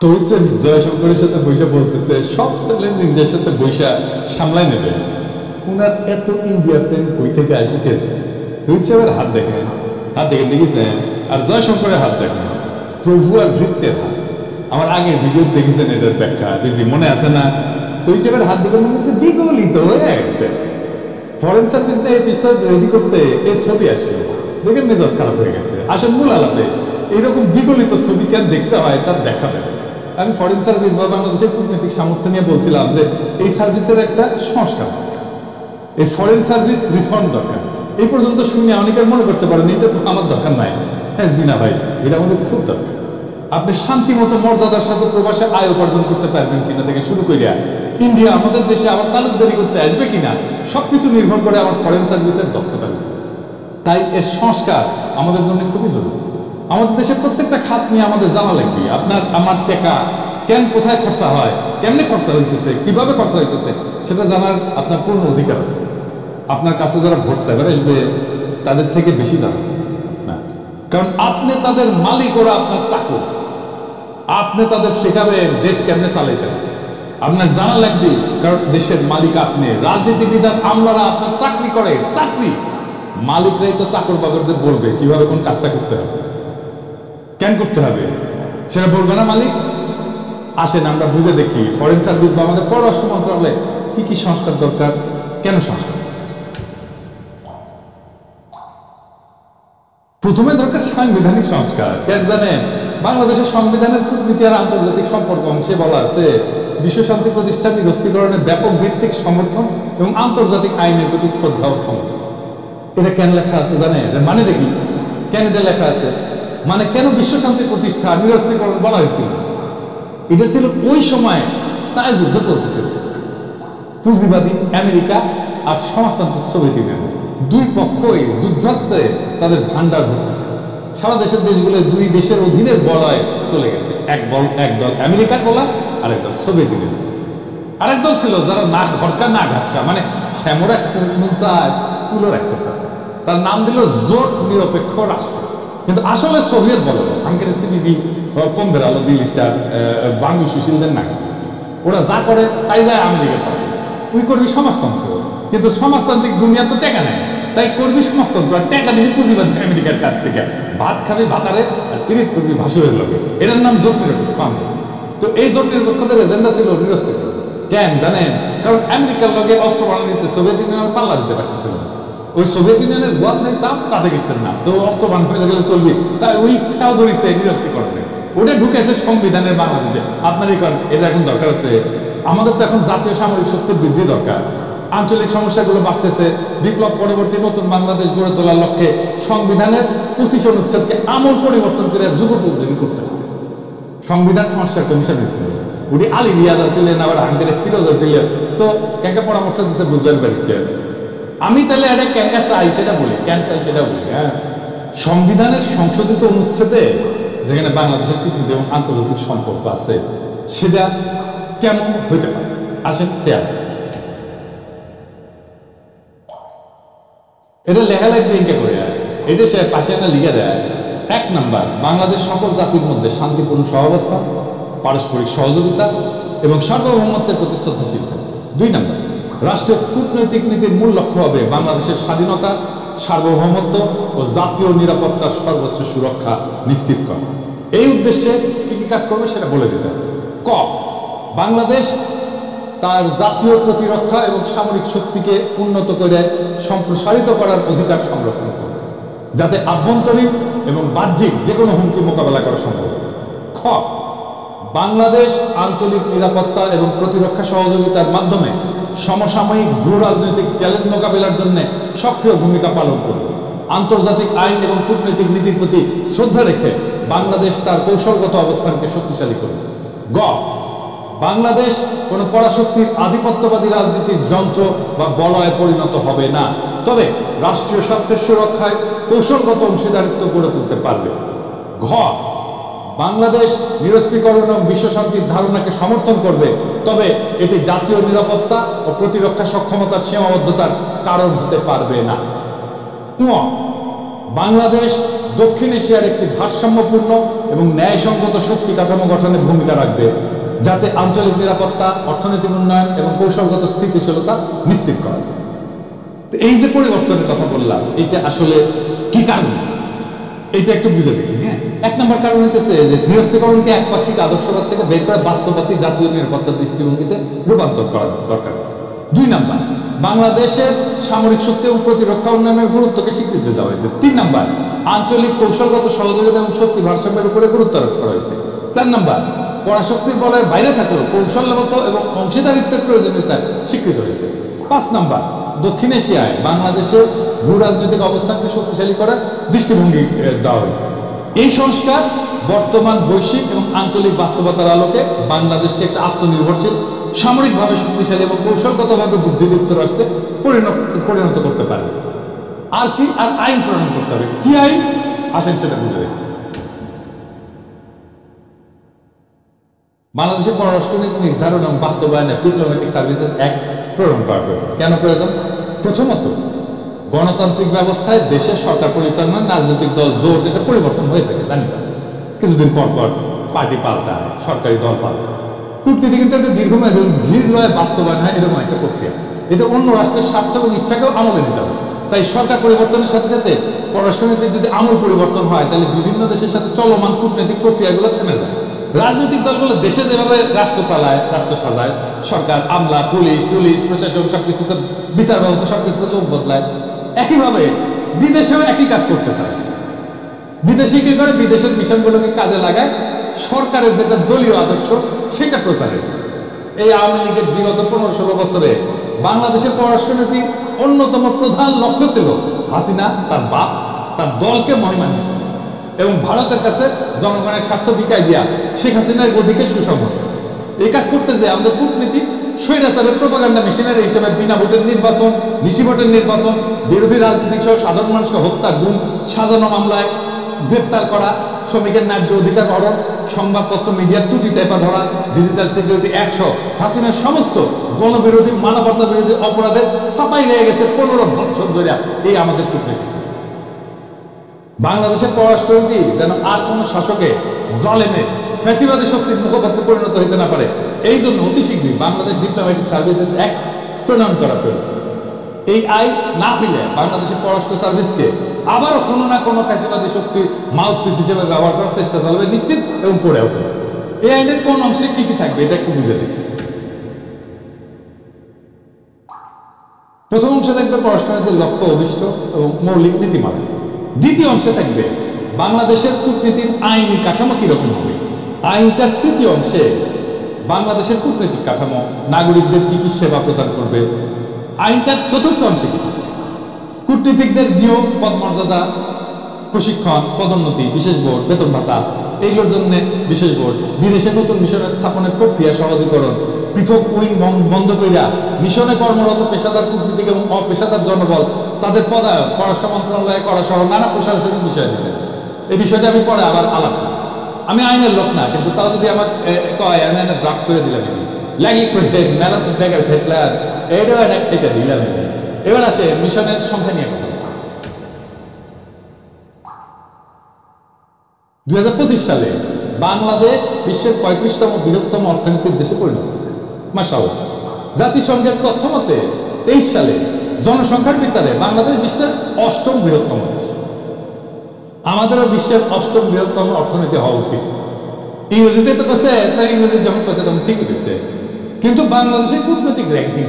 তো হচ্ছে জয়শঙ্করের সাথে বৈশা বলতেছে সব চ্যালেঞ্জ নিজের সাথে বৈশা সামলাই নেবে। উনার এত ইন্ডিয়া প্রেম কই থেকে আসে কে? তো হচ্ছে আবার হাত দেখেন দেখেছেন, আর জয়শঙ্করের হাত দেখেন প্রভু আর ভৃত্যের হাত। আমার আগের ভিডিও দেখেছেন এটার ব্যাখ্যা দিয়েছি, মনে আছে না? তো হচ্ছে এবার হাত দেখে মনে হচ্ছে বিগলিত হয়ে গেছে। ফরেন সার্ভিস নিয়ে এপিসোড রেডি করতে এই ছবি আসছে, দেখে মেজাজ খারাপ হয়ে গেছে। আসলে মূল আলাপে এইরকম বিগলিত ছবি কেন দেখতে হয় তার ব্যাখ্যা দেবে। আমি ফরেন সার্ভিস বা বাংলাদেশের কূটনৈতিক সামর্থ্য নিয়ে বলছিলাম যে এই সার্ভিসের একটা সংস্কার দরকার, এই ফরেন সার্ভিস রিফর্ম দরকার। এই পর্যন্ত শুনে অনেকের মনে করতে পারেন এটা তো আমার দরকার নাই। হ্যাঁ জিনা ভাই, এটা আমাদের খুব দরকার। আপনি শান্তি মতো মর্যাদার সাথে প্রবাসে আয় উপার্জন করতে পারবেন কিনা থেকে শুরু করিয়া ইন্ডিয়া আমাদের দেশে আবার তালুকদারি করতে আসবে কিনা সবকিছু নির্ভর করে আমার ফরেন সার্ভিসের দক্ষতার উপর। তাই এর সংস্কার আমাদের জন্য খুবই জরুরি। আমাদের দেশের প্রত্যেকটা খাত নিয়ে আমাদের জানা লাগবে। আপনার আমার টাকা কেন কোথায় খরচা হয়, কেমনে খরচা হইতেছে, কিভাবে খরচা হইতেছে সেটা জানার আপনার পূর্ণ অধিকার আছে। আপনার কাছে যারা ভোট চাইবার আসবে তাদের থেকে বেশি জানা না, কারণ আপনি তাদের মালিক, ওরা আপনার চাকর। আপনি তাদের শেখাবেন দেশ কেমনে চালাইতে হবে, আপনার জানা লাগবে, কারণ দেশের মালিক আপনি। রাজনীতিবিদ আমলারা আপনার চাকরি করে, চাকরি মালিকরাই তো চাকর বাকরদের বলবে কিভাবে কোন কাজটা করতে হবে, কেন করতে হবে সেটা বলবে না মালিক। আসেন আমরা বুঝে দেখি ফরেন সার্ভিস বা আমাদের পররাষ্ট্র মন্ত্রণালয়ে কি কি সংস্কার দরকার, কেন সংস্কার দরকার। প্রথমে দরকার সাংবিধানিক সংস্কার। কেন জানেন? বাংলাদেশের সংবিধানের কূটনীতি আর আন্তর্জাতিক সম্পর্ক অংশে বলা আছে বিশ্ব শান্তি প্রতিষ্ঠা নিরস্ত্রীকরণের ব্যাপক ভিত্তিক সমর্থন এবং আন্তর্জাতিক আইনের প্রতি শ্রদ্ধা ও সমর্থন। এটা কেন লেখা আছে জানেন? মানে দেখি কেন এটা লেখা আছে, মানে কেন বিশ্ব শান্তি প্রতিষ্ঠা নিরস্ত্রীকরণ বলা হয়েছিল। এটা ছিল ওই সময় স্নায়ু যুদ্ধ চলতেছিল, পুঁজিবাদী আমেরিকা আর সমাজতান্ত্রিক সোভিয়েত ইউনিয়ন দুই পক্ষই যুদ্ধাস্ত্রে তাদের ভান্ডার ভরতেছে। সারা দেশের দেশগুলো দুই দেশের অধীনের বলয় চলে গেছে। এক দল আমেরিকার বলা, আরেক দল সোভিয়েত ইউনিয়ন। আরেক দল ছিল যারা না ঘরকা না ঘাটকা, মানে শ্যামো রাখতে মন চায়, কুলো রাখতে চায়, তার নাম দিল জোট নিরপেক্ষ রাষ্ট্র। কিন্তু আসলে সোভিয়েত বলে হাঙ্গেরি সিবিবি, পন্দের আলো, দিল স্টার, বাঙ্গু সুশীলদের না, ওরা যা করে তাই যায় আমেরিকার পাবে। ওই করবি সমাজতন্ত্র, কিন্তু সমাজতান্ত্রিক দুনিয়া তো টেকা নেয়, তাই করবি সমাজতন্ত্র আর টেকা দিবি পুঁজিবাদী আমেরিকার কাছ থেকে। ভাত খাবি ভাতারে আর পিরিত করবি ভাসুরের লগে। এটার নাম জোট নিরপেক্ষ আন্দোলন। তো এই জোট নিরপেক্ষদের এজেন্ডা ছিল নিরস্ত্রীকরণ। কেন জানেন? কারণ আমেরিকার লগে অস্ত্র বানানিতে সোভিয়েত ইউনিয়ন পাল্লা দিতে পারতেছিল না। ওই সোভিয়েত ইউনিয়নের গোয়াদ নেই চাপ তাজিকিস্তান না, তো অস্ত্র বানানো গেলে চলবি, তাই ওই খেয়াল ধরেছে নিরস্ত্রীকরণে। ওটা ঢুকেছে সংবিধানের বাংলাদেশে। আপনারই কারণ এটা এখন দরকার আছে। আমাদের তো এখন জাতীয় সামরিক শক্তির বৃদ্ধি দরকার। আঞ্চলিক সমস্যাগুলো বাড়তেছে। বিপ্লব পরবর্তী নতুন বাংলাদেশ গড়ে তোলার লক্ষ্যে সংবিধানের 25 অনুচ্ছেদকে আমূল পরিবর্তন করে যুগোপযোগী করতে হবে। সংবিধান সংস্কার কমিশন ছিল, উনি আলী রিয়াজ ছিলেন, আবার হাঙ্গেরি ফিরোজ ছিলেন। তো ক্যাঙ্কা পরামর্শ দিচ্ছে, বুঝবেন পারছে। আমি তাহলে এটা ক্যাঙ্কা চাই সেটা বলি, কেন চাই সেটা বলি। হ্যাঁ, সংবিধানের সংশোধিত অনুচ্ছেদে যেখানে বাংলাদেশের কূটনীতি এবং আন্তর্জাতিক সম্পর্ক আছে সেটা কেমন হইতে পারে আসেন শেয়ার। এটা লেখা লাগবে ইনকে করে, এটা সে পাশে না লিখে দেয়। 1 নাম্বার, বাংলাদেশ সকল জাতির মধ্যে শান্তিপূর্ণ সহাবস্থান, পারস্পরিক সহযোগিতা এবং সার্বভৌমত্বের প্রতি শ্রদ্ধাশীল থাকে। 2 নাম্বার, রাষ্ট্রের কূটনৈতিক নীতির মূল লক্ষ্য হবে বাংলাদেশের স্বাধীনতা, সার্বভৌমত্ব ও জাতীয় নিরাপত্তার সর্বোচ্চ সুরক্ষা নিশ্চিত করা। এই উদ্দেশ্যে কি কি কাজ করবে সেটা বলে দিতে হবে। ক, বাংলাদেশ তার জাতীয় প্রতিরক্ষা এবং সামরিক শক্তিকে উন্নত করে সম্প্রসারিত করার অধিকার সংরক্ষণ করবে, যাতে আভ্যন্তরীণ এবং বাহ্যিক যে কোনো হুমকি মোকাবেলা করা সম্ভব। খ, বাংলাদেশ আঞ্চলিক নিরাপত্তা এবং প্রতিরক্ষা সহযোগিতার মাধ্যমে সমসাময়িক ভূ রাজনৈতিক চ্যালেঞ্জ মোকাবেলার জন্য সক্রিয় ভূমিকা পালন করবে। আন্তর্জাতিক আইন এবং কূটনৈতিক নীতির প্রতি শ্রদ্ধা রেখে বাংলাদেশ তার কৌশলগত অবস্থানকে শক্তিশালী করবে। গ, বাংলাদেশ কোনো পরাশক্তির আধিপত্যবাদী রাজনীতির যন্ত্র বা বলয়ে পরিণত হবে না, তবে রাষ্ট্রীয় স্বার্থের সুরক্ষায় কৌশলগত অংশীদারিত্ব গড়ে তুলতে পারবে। ঘ, বাংলাদেশ নিরস্ত্রীকরণ এবং বিশ্বশান্তির ধারণাকে সমর্থন করবে, তবে এটি জাতীয় নিরাপত্তা ও প্রতিরক্ষা সক্ষমতার সীমাবদ্ধতার কারণ হতে পারবে না। বাংলাদেশ দক্ষিণ এশিয়ার একটি ভারসাম্যপূর্ণ এবং ন্যায়সঙ্গত শক্তি কাঠামো গঠনে ভূমিকা রাখবে, যাতে আঞ্চলিক নিরাপত্তা, অর্থনৈতিক উন্নয়ন এবং কৌশলগত স্থিতিশীলতা নিশ্চিত করা। এই যে পরিবর্তনের কথা বললাম, এটা আসলে কি কারণ, এটা একটু বুঝে দেখি। হ্যাঁ, এক নম্বর কারণ হইতেছে যে নিরস্ত্রীকরণকে একপাক্ষিক আদর্শবাদ থেকে বের করে বাস্তববাদী জাতীয় নিরাপত্তার দৃষ্টিভঙ্গিতে রূপান্তর করা দরকার আছে। 2 নাম্বার, বাংলাদেশের সামরিক শক্তি এবং প্রতিরক্ষা উন্নয়নের গুরুত্বকে স্বীকৃতি দেওয়া হয়েছে। 3 নাম্বার, আঞ্চলিক কৌশলগত সহযোগিতা এবং শক্তি ভারসাম্যের উপরে গুরুত্ব আরোপ করা হয়েছে। 4 নাম্বার, পরাশক্তির বলের বাইরে থাকলেও কৌশলগত এবং অংশীদারিত্বের প্রয়োজনীয়তা স্বীকৃত হয়েছে। 5 নাম্বার, দক্ষিণ এশিয়ায় বাংলাদেশের ভূ রাজনৈতিক অবস্থানকে শক্তিশালী করার দৃষ্টিভঙ্গি দেওয়া হয়েছে। এই সংস্কার বর্তমান বৈশ্বিক এবং আঞ্চলিক বাস্তবতার আলোকে বাংলাদেশকে একটা আত্মনির্ভরশীল, সামরিকভাবে শক্তিশালী এবং কৌশলগতভাবে বুদ্ধিদীপ্ত রাষ্ট্রে পরিণত করতে পারবে। আর কি, আর আইন প্রণয়ন করতে হবে। কি আইন, আসেন সেটা বুঝে দেখি। বাংলাদেশের পররাষ্ট্রনীতি নির্ধারণ এবং বাস্তবায়নে ডিপ্লোম্যাটিক সার্ভিসেস অ্যাক্ট প্রণয়ন করা প্রয়োজন। কেন প্রয়োজন? প্রথমত, গণতান্ত্রিক ব্যবস্থায় দেশের সরকার পরিচালনার রাজনৈতিক দল জোট, এটা পরিবর্তন হয়ে থাকে, জানি তো। কিছুদিন পর পর পার্টি পাল্টায়, সরকারি দল পাল্টায়। কূটনীতি কিন্তু একটা দীর্ঘমেয়াদী এবং ধীর লয়ে বাস্তবায়ন হয়, এরকম একটা প্রক্রিয়া। এটা অন্য রাষ্ট্রের স্বার্থ এবং ইচ্ছাকেও আমলে নিতে হবে। তাই সরকার পরিবর্তনের সাথে সাথে পররাষ্ট্রনীতির যদি আমূল পরিবর্তন হয়, তাহলে বিভিন্ন দেশের সাথে চলমান কূটনৈতিক প্রক্রিয়াগুলো থেমে যায়। রাজনৈতিক দলগুলো দেশে যেভাবে রাষ্ট্র চালায়, রাষ্ট্র সাজায়, সরকার, আমলা, পুলিশ টুলিশ, প্রশাসন, সবকিছুতে বিচার ব্যবস্থা, সবকিছুতে লোক বদলায়, একইভাবে বিদেশেও একই কাজ করতে চায়। বিদেশি কি করে? বিদেশের মিশনগুলোকে কাজে লাগায় সরকারের যেটা দলীয় আদর্শ সেটা প্রচার হয়েছে। এই আওয়ামী লীগের বিগত 15-16 বছরে বাংলাদেশের পররাষ্ট্রনীতির অন্যতম প্রধান লক্ষ্য ছিল হাসিনা, তার বাপ, তার দলকে মহিমান্বিত এবং ভারতের কাছে জনগণের স্বার্থ বিকায় দিয়া শেখ হাসিনার গদিকে সুসংহত। এই কাজ করতে যে আমাদের কূটনীতি স্বৈরাচারের প্রোপাগান্ডা মেশিনারি হিসেবে বিনা ভোটের নির্বাচন, নিশি ভোটের নির্বাচন, বিরোধী রাজনীতিক সহ সাধারণ মানুষকে হত্যা, গুম, সাজানো মামলায় গ্রেপ্তার করা, শ্রমিকের ন্যায্য অধিকার হরণ, সংবাদপত্র মিডিয়ার ত্রুটি চেপা ধরা, ডিজিটাল সিকিউরিটি অ্যাক্ট সহ হাসিনার সমস্ত গণবিরোধী, মানবতা বিরোধী অপরাধের ছাপাই লেগে গেছে 15 বছর ধরে। এই আমাদের কূটনীতি। বাংলাদেশের পররাষ্ট্রনীতি যেন আর কোন শাসকে, জালেমে, ফ্যাসিবাদী শক্তির মুখপাত্রে পরিণত হইতে না পারে, এই জন্য অতি শীঘ্রই বাংলাদেশ ডিপ্লোম্যাটিক সার্ভিসেস অ্যাক্ট প্রণয়ন করা প্রয়োজন। এই আইন না হইলে বাংলাদেশের পররাষ্ট্র সার্ভিসকে আবারও কোনো না কোনো ফ্যাসিবাদী শক্তির মাউথপিস হিসেবে ব্যবহার করার চেষ্টা চালাবে নিশ্চিত এবং করে উঠবে। এই আইনের কোন অংশে কি কি থাকবে এটা একটু বুঝে দেখি। প্রথম অংশে থাকবে পররাষ্ট্রনীতির লক্ষ্য, অভিষ্ট এবং মৌলিক নীতিমালা। দ্বিতীয় অংশে থাকবে বাংলাদেশের কূটনীতির আইনি কাঠামো কিরকম হবে। আইনটার তৃতীয় অংশে বাংলাদেশের কূটনৈতিক কাঠামো, নাগরিকদের কি কি সেবা প্রদান করবে। আইনটার চতুর্থ অংশে কি থাকবে? কূটনীতিকদের নিয়োগ, পদমর্যাদা, প্রশিক্ষণ, পদোন্নতি, বিশেষ বোর্ড, বেতন ভাতা, এইগুলোর জন্য বিশেষ বোর্ড, বিদেশে নতুন মিশনের স্থাপনের প্রক্রিয়া সহজীকরণ, পৃথক উইং বন্ধ কইরা মিশনে কর্মরত পেশাদার কূটনীতিক এবং অপেশাদার জনবল তাদের পদায়ন পররাষ্ট্র মন্ত্রণালয়ে করা সহ নানা প্রশাসনিক বিষয় দিতে। এই বিষয়টা আমি পরে আবার আলাপ করি। আমি আইনের লোক না, কিন্তু তাও যদি আমার কয় আমি ড্রাফট করে দিলাম, লাগি করে মেলা তো ব্যাগের খেটলার এটাও একটা খেতে দিলাম। এবার আসে মিশনের সংখ্যা নিয়ে কথা। 2025 সালে বাংলাদেশ বিশ্বের 35তম বৃহত্তম অর্থনীতির দেশে পরিণত হবে, মাশাআল্লাহ। জাতিসংঘের তথ্য মতে 23 সালে জনসংখ্যার বিচারে বাংলাদেশ বিশ্বের 8ম বৃহত্তম দেশ। আমাদেরও বিশ্বের 8ম বৃহত্তম অর্থনীতি হওয়া উচিত। ইংরেজিতে তো কেছে, তাই ইংরেজি যখন কেছে তখন ঠিকই কেছে, কিন্তু বাংলাদেশের কূটনৈতিক র্যাঙ্কিং,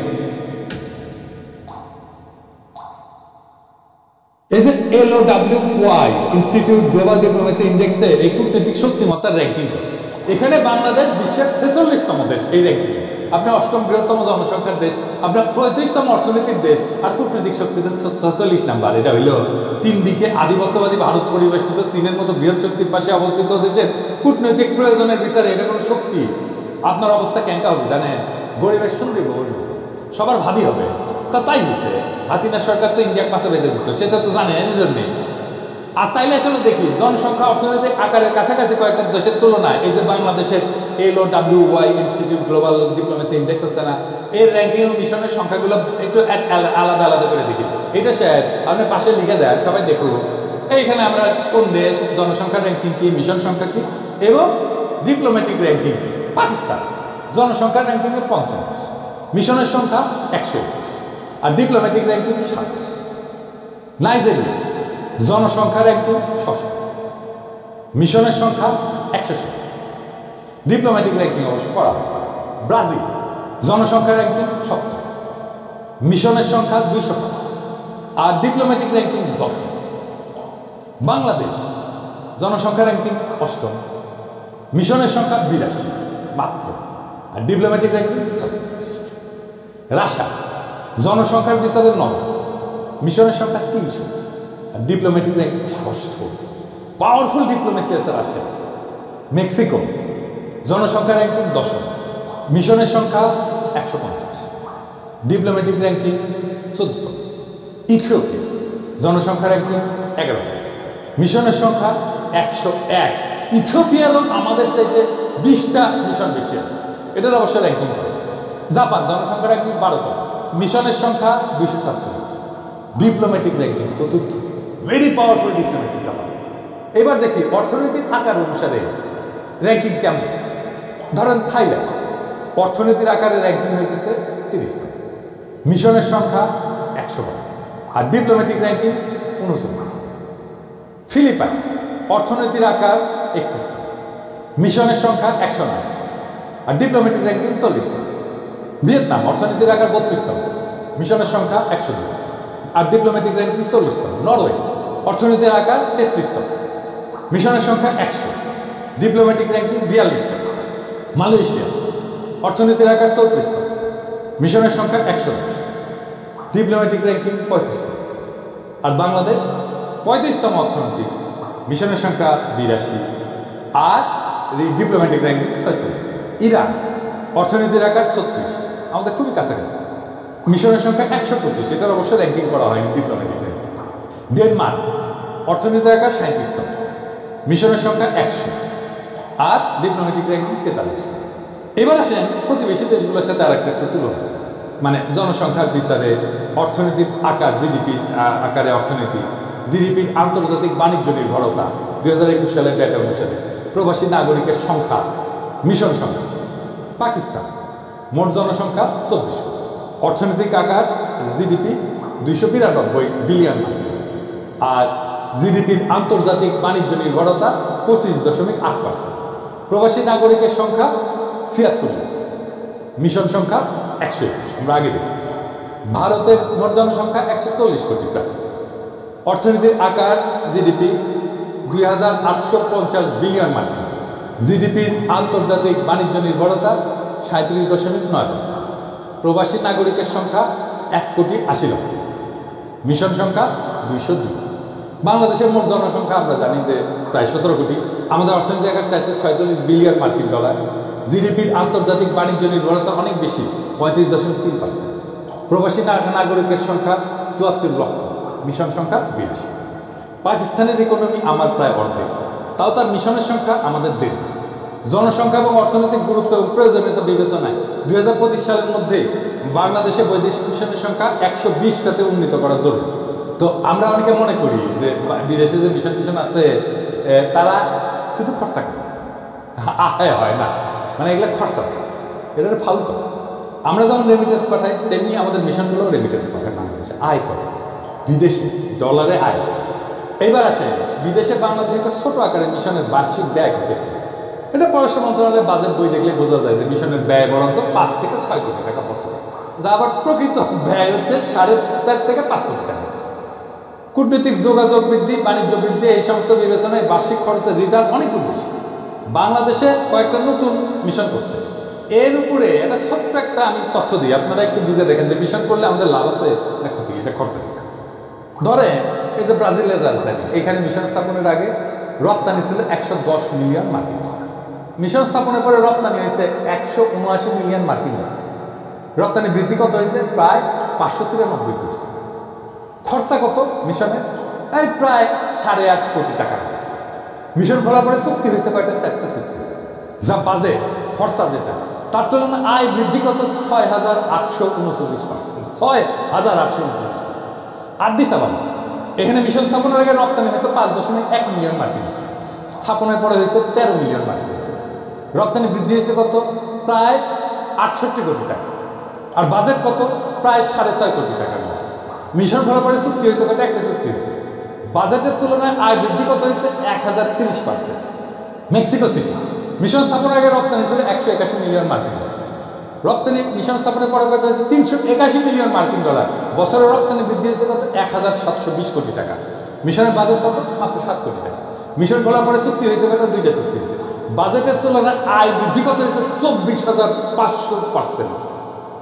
এই যে LOWY ইনস্টিটিউট গ্লোবাল ডিপ্লোমেসি ইন্ডেক্সে এই কূটনৈতিক শক্তিমত্তার র্যাঙ্কিং, এখানে বাংলাদেশ বিশ্বের 46তম দেশ। এই র্যাঙ্কিং আপনি 8ম বৃহত্তম জনসংখ্যার দেশ, আপনার 35তম অর্থনীতির দেশ, আর কূটনৈতিক শক্তিতে 46 নাম্বার। এটা হইল 3 দিকে আধিপত্যবাদী ভারত পরিবেষ্টিত চীনের মতো বৃহৎ শক্তির পাশে অবস্থিত দেশের কূটনৈতিক প্রয়োজনের বিচারে এটা কোনো শক্তি আপনার অবস্থা কেনকা হবে জানেন? গরিবের সুন্দরী বউর মতো, সবার ভাবি হবে। তাই হয়েছে, হাসিনা সরকার তো ইন্ডিয়া পাশে বেঁধে দিত, সেটা তো জানেন এই জন্যে। আর তাইলে আসলে দেখি জনসংখ্যা অর্থনৈতিক আকারের কাছাকাছি কয়েকটা দেশের তুলনায় এই যে বাংলাদেশের LOWY institute global diplomacy index আছে না, এর র্যাঙ্কিং ও মিশনের সংখ্যাগুলো একটু আলাদা আলাদা করে দেখি। এটা স্যার আপনি পাশে লিখে দেন, সবাই দেখুন এইখানে আমরা কোন দেশ, জনসংখ্যার র্যাঙ্কিং কি, মিশন সংখ্যা কি এবং ডিপ্লোম্যাটিক র্যাঙ্কিং কি। পাকিস্তান জনসংখ্যার র্যাঙ্কিংয়ে ৫৫, মিশনের সংখ্যা ১২১ আর ডিপ্লোম্যাটিক র্যাঙ্কিং ২৭। নাইজেরিয়া জনসংখ্যা র্যাঙ্কিং ৬ষ্ঠ, মিশনের সংখ্যা ১৬০, ডিপ্লোম্যাটিক র্যাঙ্কিং অবশ্য করা হয়। ব্রাজিল জনসংখ্যা র্যাঙ্কিং ৭ম, মিশনের সংখ্যা ২০৫ আর ডিপ্লোম্যাটিক র্যাঙ্কিং ১০। বাংলাদেশ জনসংখ্যা র্যাঙ্কিং ৮ম, মিশনের সংখ্যা ৮২ মাত্র আর ডিপ্লোম্যাটিক র্যাঙ্কিং ৪৬। রাশিয়া জনসংখ্যার বিচারে ৯, মিশনের সংখ্যা ৩০০ আর ডিপ্লোম্যাটিক র্যাঙ্কিং ৬ষ্ঠ। পাওয়ারফুল ডিপ্লোমেসি আছে রাশিয়া। মেক্সিকো জনসংখ্যা র্যাঙ্কিং ১০ম, মিশনের সংখ্যা ১৫০, ডিপ্লোম্যাটিক র্যাঙ্কিং ১৪তম। ইথিওপিয়া জনসংখ্যা র্যাঙ্কিং ১১তম, মিশনের সংখ্যা ১০১। ইথিওপিয়ারও আমাদের চাইতে ২০টা মিশন বেশি আছে, এটার অবশ্য র্যাঙ্কিং করে। জাপান জনসংখ্যা র্যাঙ্কিং ১২তম, মিশনের সংখ্যা ২৪৭, ডিপ্লোম্যাটিক র্যাঙ্কিং ৪র্থ। Very powerful diplomacy Japan. এবার দেখি অর্থনৈতিক আকার অনুসারে র্যাঙ্কিং কেমন। ধরেন থাইল্যান্ড অর্থনীতির আকারে র্যাঙ্কিং হইতেছে ৩০তম, মিশনের সংখ্যা ১১২ আর ডিপ্লোম্যাটিক র্যাঙ্কিং ৩৯। ফিলিপাইন অর্থনীতির আকার ৩১তম, মিশনের সংখ্যা ১০৯ আর ডিপ্লোম্যাটিক র্যাঙ্কিং ৪০তম। ভিয়েতনাম অর্থনীতির আকার ৩২তম, মিশনের সংখ্যা ১০২ আর ডিপ্লোম্যাটিক র্যাঙ্কিং ৪০তম। নরওয়ে অর্থনীতির আকার ৩৩তম, মিশনের সংখ্যা ১০০, ডিপ্লোম্যাটিক র্যাঙ্কিং ৪২তম। মালয়েশিয়া অর্থনীতির আকার ৩৪তম, মিশনের সংখ্যা ১১০, ডিপ্লোম্যাটিক র্যাঙ্কিং ৩৫তম। আর বাংলাদেশ ৩৫তম অর্থনীতি, মিশনের সংখ্যা ৮২ আর ডিপ্লোম্যাটিক র্যাঙ্কিং ৪৬। ইরান অর্থনীতির আকার ৩৬, আমাদের খুবই কাছাকাছি, মিশনের সংখ্যা ১২৫, এটার অবশ্য র্যাঙ্কিং করা হয়নি ডিপ্লোম্যাটিক র্যাঙ্কিং। ডেনমার্ক অর্থনীতির আকার ৩৭তম, মিশনের সংখ্যা ১০০ আর ডিপ্লোম্যাটিক র্যাঙ্কিং ৪৩তম। এবার আসেন প্রতিবেশী দেশগুলোর সাথে আরেকটা একটু তুলনা, মানে জনসংখ্যার বিচারে অর্থনীতির আকার, জিডিপি আকারে অর্থনীতি, জিডিপির আন্তর্জাতিক বাণিজ্য নির্ভরতা ২০২১ সালের ডেটা অনুসারে, প্রবাসী নাগরিকের সংখ্যা, মিশন সংখ্যা। পাকিস্তান মোট জনসংখ্যা ২৪ কোটি, অর্থনৈতিক আকার জিডিপি ২৯২ বিলিয়ন মার্কিন ডলার আর জিডিপির আন্তর্জাতিক বাণিজ্য নির্ভরতা ২৫.৮%। প্রবাসী নাগরিকের সংখ্যা ৭৬ লাখ, মিশন সংখ্যা ১২১, আমরা আগে দেখছি। ভারতের মোট জনসংখ্যা ১৪০ কোটি প্রায়, অর্থনীতির আকার জিডিপি ২৮৫০ বিলিয়ন মার্কিন ডলার, জিডিপির আন্তর্জাতিক বাণিজ্য নির্ভরতা ৩৭.৯%। প্রবাসী নাগরিকের সংখ্যা ১,৮০,০০,০০, মিশন সংখ্যা ২০২। বাংলাদেশের মোট জনসংখ্যা আমরা জানি যে প্রায় ১৭ কোটি, আমাদের অর্থনীতি আকার ৪৪৬ বিলিয়ন মার্কিন ডলার, জিডিপির আন্তর্জাতিক বাণিজ্য নির্ভরতা অনেক বেশি ৩৫.৩%। প্রবাসী নাগরিকের সংখ্যা ৭৪ লক্ষ, মিশন সংখ্যা ৮২। পাকিস্তানের ইকোনমি আমার প্রায় অর্ধেক, তাও তার মিশনের সংখ্যা আমাদের দেড়। জনসংখ্যা এবং অর্থনৈতিক গুরুত্ব এবং প্রয়োজনীয়তা বিবেচনায় ২০২৫ সালের মধ্যে বাংলাদেশে বৈদেশিক মিশনের সংখ্যা ১২০টাতে উন্নীত করা জরুরি। তো আমরা অনেকে মনে করি যে বিদেশে যে মিশন টিশন আছে তারা শুধু খরচা করে, আয় হয় না, মানে এগুলো খরচা, এটা ফাউল কথা। আমরা যেমন রেমিটেন্স পাঠাই তেমনি আমাদের মিশনগুলোও রেমিটেন্স পাঠায়, বাংলাদেশে আয় করে, বিদেশে ডলারে আয় করে। এবার আসে বিদেশে বাংলাদেশে একটা ছোট আকারের মিশনের বার্ষিক ব্যয় কত, এটা পররাষ্ট্র মন্ত্রণালয়ের বাজেট বই দেখলে বোঝা যায় যে মিশনের ব্যয় বরাদ্দ ৫ থেকে ৬ কোটি টাকা বছরে, যা আবার প্রকৃত ব্যয় হচ্ছে ৪.৫ থেকে ৫ কোটি টাকা। কূটনৈতিক যোগাযোগ বৃদ্ধি, বাণিজ্য বৃদ্ধি, এই সমস্ত বিবেচনায় বার্ষিক খরচের রিটার্ন অনেক গুণ বেশি। বাংলাদেশে কয়েকটা নতুন মিশন করছে, এর উপরে একটা ছোট্ট একটা আমি তথ্য দিই, আপনারা একটু বুঝে দেখেন যে মিশন করলে আমাদের লাভ আছে না ক্ষতি, এটা খরচা টাকা। ধরে এই যে ব্রাজিলের রাজধানী, এখানে মিশন স্থাপনের আগে রপ্তানি ছিল ১১০ মিলিয়ন মার্কিন ডলার, মিশন স্থাপনের পরে রপ্তানি হয়েছে 179 মিলিয়ন মার্কিন ডলার। রপ্তানি বৃদ্ধি কত হয়েছে? প্রায় 593 কোটি টাকা। খরচা কত মিশনে? এই প্রায় 8.5 কোটি টাকা। মিশন খোলার পরে চুক্তি হয়েছে কয়টা? 4টা চুক্তি হয়েছে। যা বাজে খরচা যেটা, তার তুলনায় আয় বৃদ্ধি কত? 6,839%। 6,839%। আদিস আবাবা এখানে মিশন স্থাপনের আগে রপ্তানি হয়তো 5.1 মিলিয়ন মার্কিন, স্থাপনের পরে হয়েছে 13 মিলিয়ন মার্কিন। রপ্তানি বৃদ্ধি হয়েছে কত? প্রায় 68 কোটি টাকা। আর বাজেট কত? প্রায় 6.5 কোটি টাকার মতো। মিশন খোলার পরে চুক্তি হয়েছে কত? একটা চুক্তি হয়েছে। বাজেটের তুলনায় আয় বৃদ্ধি কত হয়েছে? 1030%। মেক্সিকো সিটি মিশন স্থাপনের আগে রপ্তানি ছিল 181 মিলিয়ন মার্কিন ডলার। রপ্তানি মিশন স্থাপনের পরে কত হয়েছে? 381 মিলিয়ন মার্কিন ডলার। বছরের রপ্তানি বৃদ্ধি হয়েছে কত? 1720 কোটি টাকা। মিশনের বাজেট কত? মাত্র 7 কোটি টাকা। মিশন খোলার পরে চুক্তি হয়েছে কত? 2টা চুক্তি হয়েছে। বাজেটের তুলনায় আয় বৃদ্ধি কত হয়েছে? 24,500%।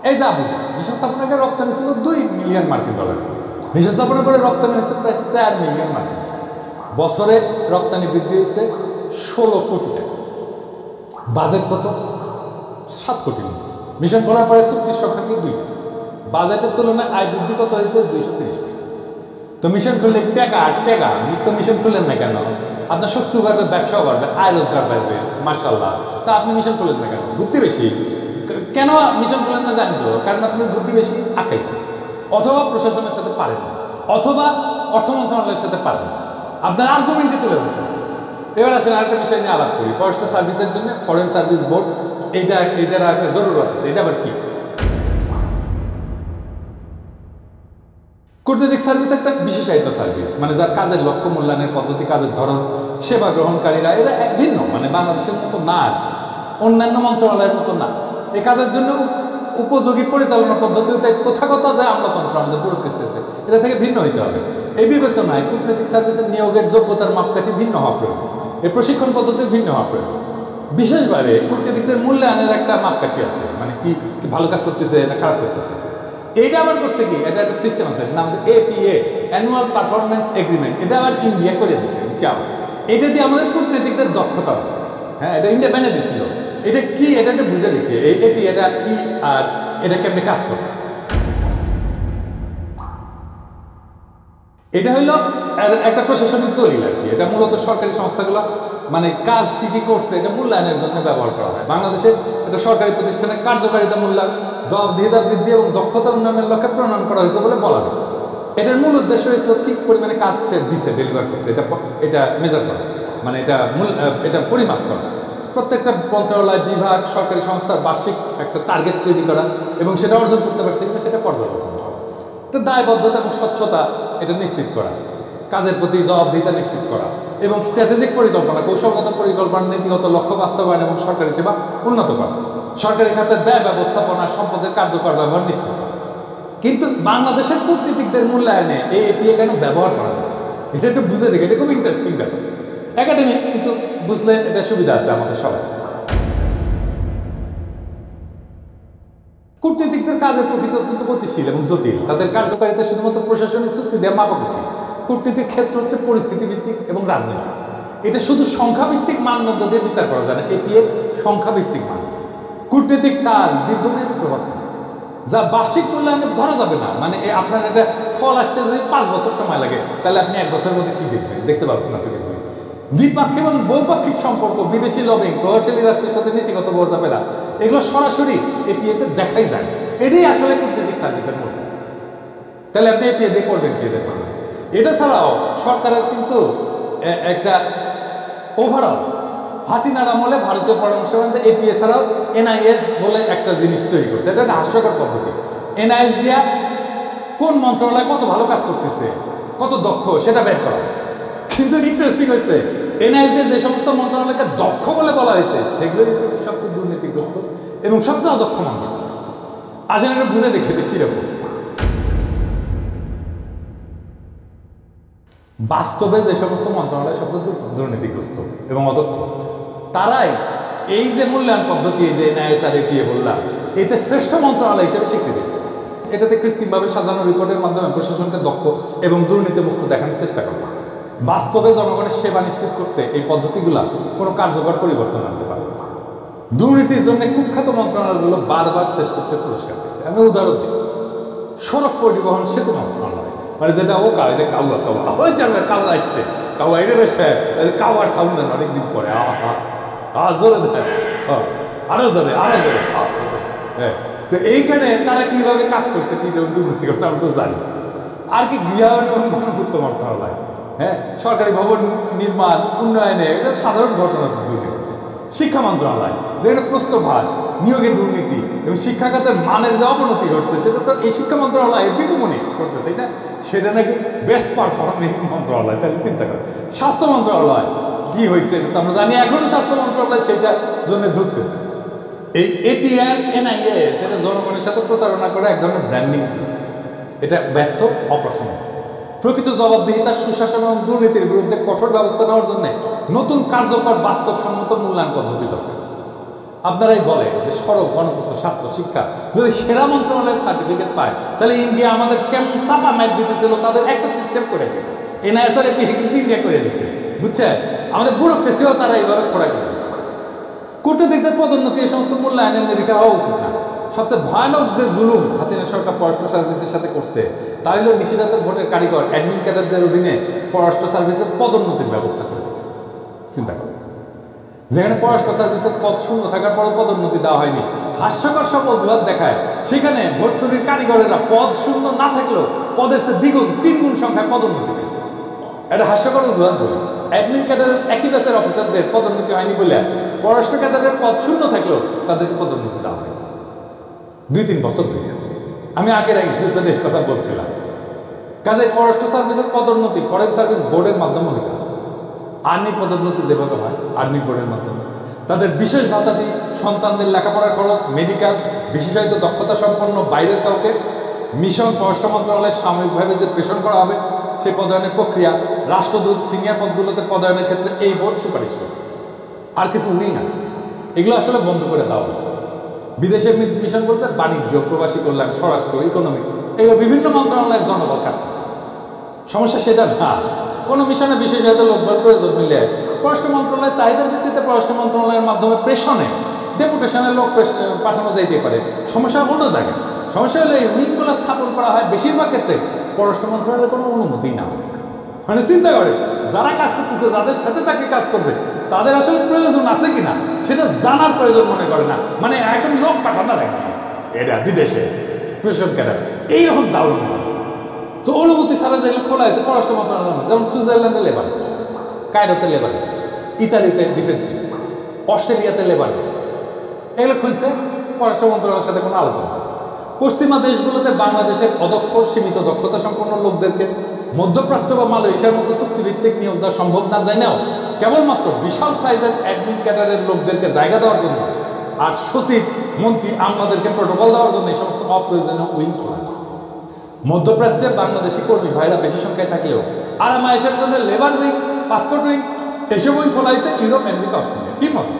এই যা বুঝে মিশন স্থাপনের আগে রপ্তানি ছিল 2 মিলিয়ন মার্কিন ডলার। মিশন স্থাপনের পরে রপ্তানি হয়েছে প্রায় 4 মিলিয়ন মার্কিন ডলার। বছরে রপ্তানি বৃদ্ধি হয়েছে 16 কোটি টাকা। বাজেট কত? 7 কোটির মতো। মিশন খোলার পরে চুক্তির সংখ্যা কি? 2টা। বাজেটের তুলনায় আয় বৃদ্ধি কত হয়েছে? 230%। তো মিশন খুললে টাকা আর টাকা, নিত্য মিশন খুললেন না কেন? আপনার শক্তি বাড়বে, ব্যবসাও বাড়বে, আয় রোজগার বাড়বে, মাশাআল্লাহ। তা আপনি মিশন খুললেন না কেন? বুদ্ধি বেশি। কেন মিশন খুললেন না জানি তো, কারণ আপনি বুদ্ধি বেশি আঁকেল, অথবা প্রশাসনের সাথে পারেন না, অথবা অর্থ মন্ত্রণালয়ের সাথে পারেন না। আপনার আর্গুমেন্টে তুলে ধরতে হবে। এবার আসলে আরেকটা বিষয় নিয়ে আলাপ করি। ফরেস্ট সার্ভিসের জন্য ফরেন সার্ভিস বোর্ড, এইটার একটা জরুরত আছে। এটা আবার কি? কূটনৈতিক সার্ভিস একটা বিশেষায়িত সার্ভিস, মানে যার কাজের লক্ষ্য, মূল্যায়নের পদ্ধতি, কাজের ধরন, সেবা গ্রহণকারীরা এরা ভিন্ন, মানে বাংলাদেশের মতো না, আর অন্যান্য মন্ত্রণালয়ের মতো না। এই কাজের জন্য উপযোগী পরিচালনা পদ্ধতিতে প্রথাগত যে আমলাতন্ত্র আমাদের ব্যুরোক্রেসি আছে, এটা থেকে ভিন্ন হইতে হবে। এই বিবেচনায় কূটনৈতিক সার্ভিসের নিয়োগের যোগ্যতার মাপকাঠি ভিন্ন হওয়া প্রয়োজন, এর প্রশিক্ষণ পদ্ধতি ভিন্ন হওয়া প্রয়োজন। বিশেষভাবে কূটনীতিকদের মূল্যায়নের একটা মাপকাঠি আছে, মানে কি ভালো কাজ করতেছে না খারাপ কাজ করতেছে। এইটা আবার করছে কি, এটা একটা সিস্টেম আছে, নাম হচ্ছে APA, অ্যানুয়াল পারফরমেন্স এগ্রিমেন্ট। এটা আবার ইন্ডিয়া করে দিচ্ছে। চাও এটা দিয়ে আমাদের কূটনীতিকদের দক্ষতা, হ্যাঁ, এটা ইন্ডিয়া বানিয়ে দিচ্ছিল। এটা কি, এটা একটা বুঝে দেখি এই APA এটা কি আর এটা কেমনি কাজ করে। এটা হইলো একটা প্রশাসনিক দলিল আর কি। এটা মূলত সরকারি সংস্থাগুলো মানে কাজ কি কি করছে এটা মূল্যায়নের জন্য ব্যবহার করা হয়। বাংলাদেশের এটা সরকারি প্রতিষ্ঠানের কার্যকারিতা মূল্যায়ন, জবাবদিহিতা বৃদ্ধি এবং দক্ষতা উন্নয়নের লক্ষ্যে প্রণয়ন করা হয়েছে বলে বলা হয়েছে। এটার মূল উদ্দেশ্য হয়েছে কি পরিমাণে কাজ সে দিছে, ডেলিভার করছে, এটা মেজার করা, মানে এটা পরিমাপ করা। প্রত্যেকটা মন্ত্রণালয়, বিভাগ, সরকারি সংস্থার বার্ষিক একটা টার্গেট তৈরি করা এবং সেটা অর্জন করতে পারছে কিনা সেটা পর্যালোচনা করা। তো দায়বদ্ধতা এবং স্বচ্ছতা এটা নিশ্চিত করা, কাজের প্রতি জবাবদিহিতা নিশ্চিত করা এবং স্ট্র্যাটেজিক পরিকল্পনা, কৌশলগত পরিকল্পনা, নীতিগত লক্ষ্য বাস্তবায়ন এবং সরকারি সেবা উন্নত করা, সরকারি খাতের ব্যয় ব্যবস্থাপনা, সম্পদের কার্যকর ব্যবহার নিশ্চিত করা। কিন্তু বাংলাদেশের কূটনীতিকদের মূল্যায়নে এই APA কেন ব্যবহার করা যায়, এটা একটু বুঝে দেখে, এটা খুব ইন্টারেস্টিং ব্যাপার। একাডেমিক, কিন্তু বুঝলে এটা সুবিধা আছে আমাদের সবাই। কূটনীতিকদের কাজের প্রকৃতি অত্যন্ত গতিশীল এবং জটিল। তাদের কার্যকারিতা শুধুমাত্র প্রশাসনিক চুক্তি দেওয়া মাপা কঠিন। কূটনীতির ক্ষেত্র হচ্ছে পরিস্থিতি ভিত্তিক এবং রাজনৈতিক। এটা শুধু সংখ্যাভিত্তিক মানদণ্ড দিয়ে বিচার করা যায় না। APA সংখ্যাভিত্তিক মান। কূটনীতিক কাজ দীর্ঘমেয়াদী প্রভাব থাকে, যা বার্ষিক মূল্যায়নে ধরা যাবে না। মানে আপনার একটা ফল আসতে যদি 5 বছর সময় লাগে, তাহলে আপনি 1 বছরের মধ্যে কি দেখবেন? দেখতে পাবেন না তো কিছু। দ্বিপাক্ষিক এবং বহুপাক্ষিক সম্পর্ক, বিদেশি লবিং, প্রভাবশালী রাষ্ট্রের সাথে নীতিগত বোঝাপড়া, এগুলো সরাসরি APA-তে দেখাই যায়। এটাই আসলে কূটনৈতিক সার্ভিসের মূল কাজ। তাহলে আপনি APA দিয়ে করবেন কি? দেখুন, এটা ছাড়াও সরকারের কিন্তু একটা ওভারঅল হাসিনার আমলে ভারতীয় পরামর্শ APA ছাড়াও NIS বলে একটা জিনিস তৈরি করছে। এটা একটা হাস্যকর পদ্ধতি। NIS দিয়া কোন মন্ত্রণালয় কত ভালো কাজ করতেছে, কত দক্ষ, সেটা বের করা। কিন্তু ইন্টারেস্টিং হচ্ছে NIS দিয়ে যে সমস্ত মন্ত্রণালয়কে দক্ষ বলে বলা হয়েছে, সেগুলোই হচ্ছে সবচেয়ে দুর্নীতিগ্রস্ত এবং সবচেয়ে অদক্ষ মন্ত্রণালয়। আসলে এটা বুঝে দেখে কিরকম বাস্তবে যে সমস্ত মন্ত্রণালয় সবচেয়ে দুর্নীতিগ্রস্ত এবং অদক্ষ, তারাই এই যে মূল্যায়ন পদ্ধতি, এই যে NIS আর APA বললাম, এতে শ্রেষ্ঠ মন্ত্রণালয় হিসেবে স্বীকৃতি দিয়েছে। এটাতে কৃত্রিমভাবে সাজানো রিপোর্টের মাধ্যমে প্রশাসনকে দক্ষ এবং দুর্নীতিমুক্ত দেখানোর চেষ্টা করা। বাস্তবে জনগণের সেবা নিশ্চিত করতে এই পদ্ধতিগুলা কোনো কার্যকর পরিবর্তন আনতে পারে। দুর্নীতির জন্য কুখ্যাত মন্ত্রণালয়গুলো বারবার শ্রেষ্ঠত্বের পুরস্কার পেয়েছে। আমি উদাহরণ দিই, সড়ক পরিবহন সেতু মন্ত্রণালয়, মানে যেটা ও কাউ যে কাউয়া কাউয়া ওই চালবে কাউয়া আসছে কাউয়া এটা বেশে কাউয়ার সাউন্ড দেন অনেকদিন পরে জোরে দেন আরো জোরে হ্যাঁ। তো এইখানে তারা কিভাবে কাজ করছে, কি দুর্নীতি করছে আমি তো জানি। আর কি গৃহায়ন এবং গণপূর্ত মন্ত্রণালয়, হ্যাঁ, সরকারি ভবন নির্মাণ উন্নয়নে, এটা সাধারণ ঘটনা তো দুর্নীতিতে। শিক্ষা মন্ত্রণালয়, যেখানে প্রশ্নভাস, নিয়োগে দুর্নীতি এবং শিক্ষা খাতের মানের যে অবনতি ঘটছে, সেটা তো এই শিক্ষা মন্ত্রণালয় দীপুমনি করছে, তাই না? সেটা নাকি বেস্ট পারফর্মিং মন্ত্রণালয়, তাহলে চিন্তা করে। স্বাস্থ্য মন্ত্রণালয় কি হয়েছে তো আমরা জানি, এখনো স্বাস্থ্য মন্ত্রণালয় সেটার জন্য ধরতেছে। এই এপিআর এনআইএস এটা জনগণের সাথে প্রতারণা করে এক ধরনের ব্র্যান্ডিং, এটা ব্যর্থ, অপ্রাসঙ্গিক। প্রকৃত জবাবদিহিতা, সুশাসন এবং দুর্নীতির বিরুদ্ধে কঠোর ব্যবস্থা নেওয়ার জন্য নতুন কার্যকর বাস্তবসম্মত মূল্যায়ন পদ্ধতি দরকার। আপনারাই বলে যে সড়ক, গণপূর্ত, স্বাস্থ্য, শিক্ষা যদি সেরা মন্ত্রণালয়ের সার্টিফিকেট পায়, তাহলে ইন্ডিয়া আমাদের কেমন চাপা ম্যাপ দিতেছিল, তাদের একটা সিস্টেম করে দিল। এনআইএসআর এপিআই কিন্তু ইন্ডিয়া করে দিচ্ছে, বুঝছে? আমাদের ব্যুরোক্রেসিও তারা এইভাবে খোড়া করে দিচ্ছে। কূটনীতিকদের পদোন্নতি এই সমস্ত মূল্যায়নের নিরীক্ষা হওয়া উচিত না। সবচেয়ে ভয়ানক যে জুলুম হাসিনা সরকার পররাষ্ট্র সার্ভিসের সাথে করছে, তা হলো নিষেধাজ্ঞার ভোটের কারিগর অ্যাডমিন ক্যাডারদের অধীনে পররাষ্ট্র সার্ভিসের পদোন্নতির ব্যবস্থা করে দিচ্ছে। চিন্তা করো, যেখানে পররাষ্ট্র সার্ভিসের পদ শূন্য থাকার পরও পদোন্নতি দেওয়া হয়নি, হাস্যকর সব অজুহাত দেখায়, সেখানে ভোট চুরির কারিগরেরা পদ শূন্য না থাকলেও পদের চেয়ে দ্বিগুণ, 3 গুণ সংখ্যায় পদোন্নতি পেয়েছে। এটা হাস্যকর অজুহাত বলে অ্যাডমিন ক্যাডারের একই ব্যাচের অফিসারদের পদোন্নতি হয়নি বলে পররাষ্ট্র ক্যাডারের পদ শূন্য থাকলেও তাদেরকে পদোন্নতি দেওয়া হয় 2-3 বছর থেকে। আমি আগের এপিসোডে এই কথা বলছিলাম। কাজে পররাষ্ট্র সার্ভিসের পদোন্নতি ফরেন সার্ভিস বোর্ডের মাধ্যমে হইতে হবে। আর্মি পদোন্নতি যেভাবে হয় আর্মি বোর্ডের মাধ্যমে, তাদের বিশেষ ভাতাদি, সন্তানদের লেখাপড়ার খরচ, মেডিকেল, বিশেষায়িত দক্ষতা সম্পন্ন বাইরের কাউকে মিশন, পররাষ্ট্র মন্ত্রণালয়ে সাময়িকভাবে যে প্রেষণ করা হবে, সেই পদায়নের প্রক্রিয়া, রাষ্ট্রদূত, সিনিয়র পদগুলোতে পদায়নের ক্ষেত্রে এই বোর্ড সুপারিশ করে। আর কিছু উইং আছে, এগুলো আসলে বন্ধ করে দেওয়া উচিত। বিদেশে মিশন বলতে বাণিজ্য, প্রবাসী কল্যাণ, স্বরাষ্ট্র, ইকোনমি, এগুলো বিভিন্ন মন্ত্রণালয়ের জনবল কাজ করতেছে। সমস্যা সেটা না, কোনো মিশনে বিশেষায়িত লোকবল প্রয়োজন হইলে পররাষ্ট্র মন্ত্রণালয়ের চাহিদার ভিত্তিতে পররাষ্ট্র মন্ত্রণালয়ের মাধ্যমে প্রেষণে, ডেপুটেশনের লোক পাঠানো যাইতে পারে। সমস্যা অন্য জায়গায়। সমস্যা হলে এই উইংগুলো স্থাপন করা হয় বেশিরভাগ ক্ষেত্রে পররাষ্ট্র মন্ত্রণালয়ের কোনো অনুমতি না হয়। মানে চিন্তা করে, যারা কাজ করতেছে, যাদের সাথে তাকে কাজ করবে, তাদের আসলে প্রয়োজন আছে কিনা সেটা জানার প্রয়োজন মনে করে না। মানে এখন লোক পাঠানো রাখবে এটা বিদেশে প্রেষণ ক্যাডার, এইরকম যাওয়া তো অনুমতি ছাড়া যেগুলো খোলা হয়েছে পররাষ্ট্র মন্ত্রণালয়, যেমন সুইজারল্যান্ডে লেবার, কায়রোতে লেবার, ইতালিতে ডিফেন্স, অস্ট্রেলিয়াতে লেবার, এগুলো খুলছে পররাষ্ট্র মন্ত্রণালয়ের সাথে কোনো আলোচনা আছে। পশ্চিমা দেশগুলোতে বাংলাদেশের অদক্ষ, সীমিত দক্ষতা সম্পন্ন লোকদেরকে মধ্যপ্রাচ্য বা মালয়েশিয়ার মতো চুক্তিভিত্তিক নিয়োগ দেওয়া সম্ভব না জানেও কেবলমাত্র বিশাল সাইজের অ্যাডমিন ক্যাডারের লোকদেরকে জায়গা দেওয়ার জন্য আর সচিব, মন্ত্রী, আমলাদেরকে প্রোটোকল দেওয়ার জন্য এই সমস্ত অপ্রয়োজনীয় উইং খোলা আছে। মধ্যপ্রাচ্যে বাংলাদেশি কর্মী ভাইরা বেশি সংখ্যায় থাকলেও আরামায়েশের জন্য লেবার উইং, পাসপোর্ট উইং, এসব উইং খোলা হয়েছে ইউরোপ, আমেরিকা, অস্ট্রেলিয়া। কি মজা!